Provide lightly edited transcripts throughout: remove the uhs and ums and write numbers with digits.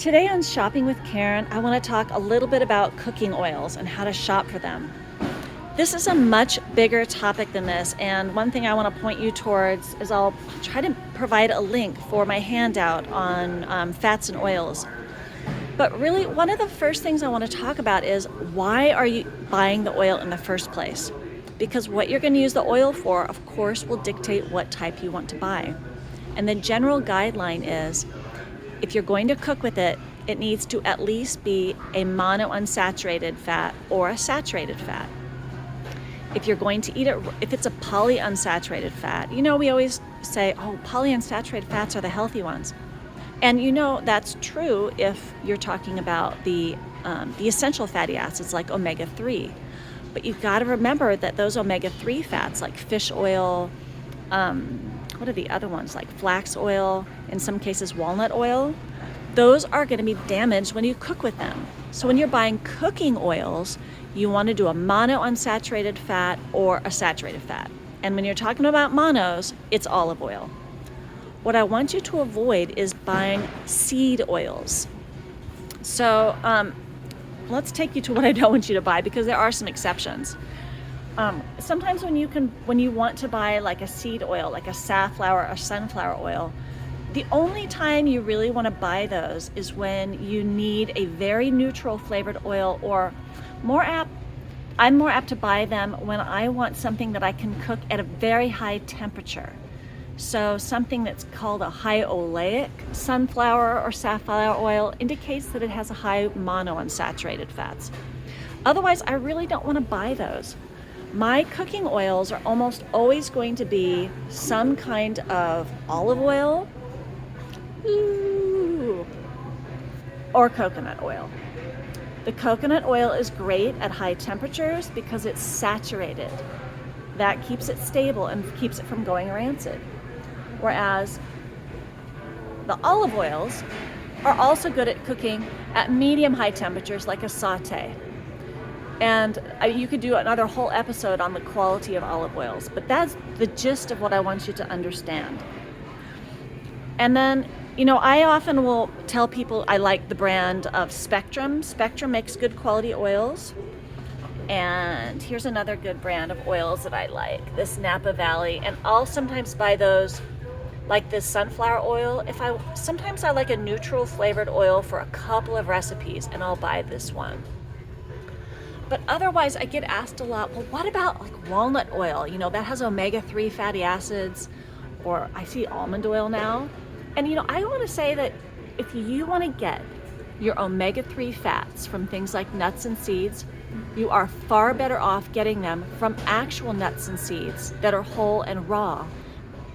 Today on Shopping with Karen, I want to talk a little bit about cooking oils and how to shop for them. This is a much bigger topic than this, and one thing I want to point you towards is I'll try to provide a link for my handout on fats and oils. But really, one of the first things I want to talk about is why are you buying the oil in the first place? Because what you're going to use the oil for, of course, will dictate what type you want to buy. And the general guideline is if you're going to cook with it, it needs to at least be a monounsaturated fat or a saturated fat. If you're going to eat it, if it's a polyunsaturated fat, we always say, oh, polyunsaturated fats are the healthy ones. And that's true if you're talking about the essential fatty acids like omega-3. But you've got to remember that those omega-3 fats like fish oil, what are the other ones, like flax oil, in some cases walnut oil, those are going to be damaged when you cook with them. So when you're buying cooking oils, you want to do a monounsaturated fat or a saturated fat. And when you're talking about monos, it's olive oil. What I want you to avoid is buying seed oils. So let's take you to what I don't want you to buy, because there are some exceptions. Sometimes when you want to buy like a seed oil, like a safflower or sunflower oil, the only time you really want to buy those is when you need a very neutral flavored oil, or I'm more apt to buy them when I want something that I can cook at a very high temperature. So something that's called a high oleic sunflower or safflower oil indicates that it has a high monounsaturated fats. Otherwise, I really don't want to buy those. My cooking oils are almost always going to be some kind of olive oil, or coconut oil. The coconut oil is great at high temperatures because it's saturated. That keeps it stable and keeps it from going rancid. Whereas the olive oils are also good at cooking at medium high temperatures like a saute. And you could do another whole episode on the quality of olive oils, but that's the gist of what I want you to understand. And then, I often will tell people I like the brand of Spectrum. Spectrum makes good quality oils. And here's another good brand of oils that I like, this Napa Valley. And I'll sometimes buy those, like this sunflower oil. Sometimes I like a neutral flavored oil for a couple of recipes, and I'll buy this one. But otherwise, I get asked a lot, well, what about like walnut oil? That has omega-3 fatty acids, or I see almond oil now. And I want to say that if you want to get your omega-3 fats from things like nuts and seeds, you are far better off getting them from actual nuts and seeds that are whole and raw,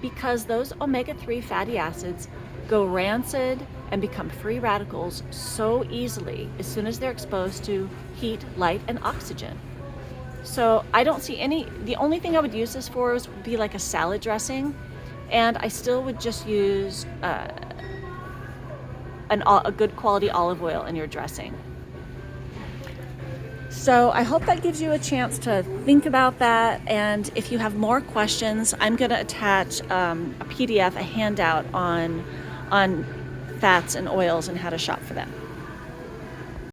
because those omega-3 fatty acids go rancid and become free radicals so easily as soon as they're exposed to heat, light, and oxygen. So I don't see the only thing I would use this for would be like a salad dressing, and I still would just use a good quality olive oil in your dressing. So I hope that gives you a chance to think about that. And if you have more questions, I'm going to attach a PDF, a handout on fats and oils and how to shop for them.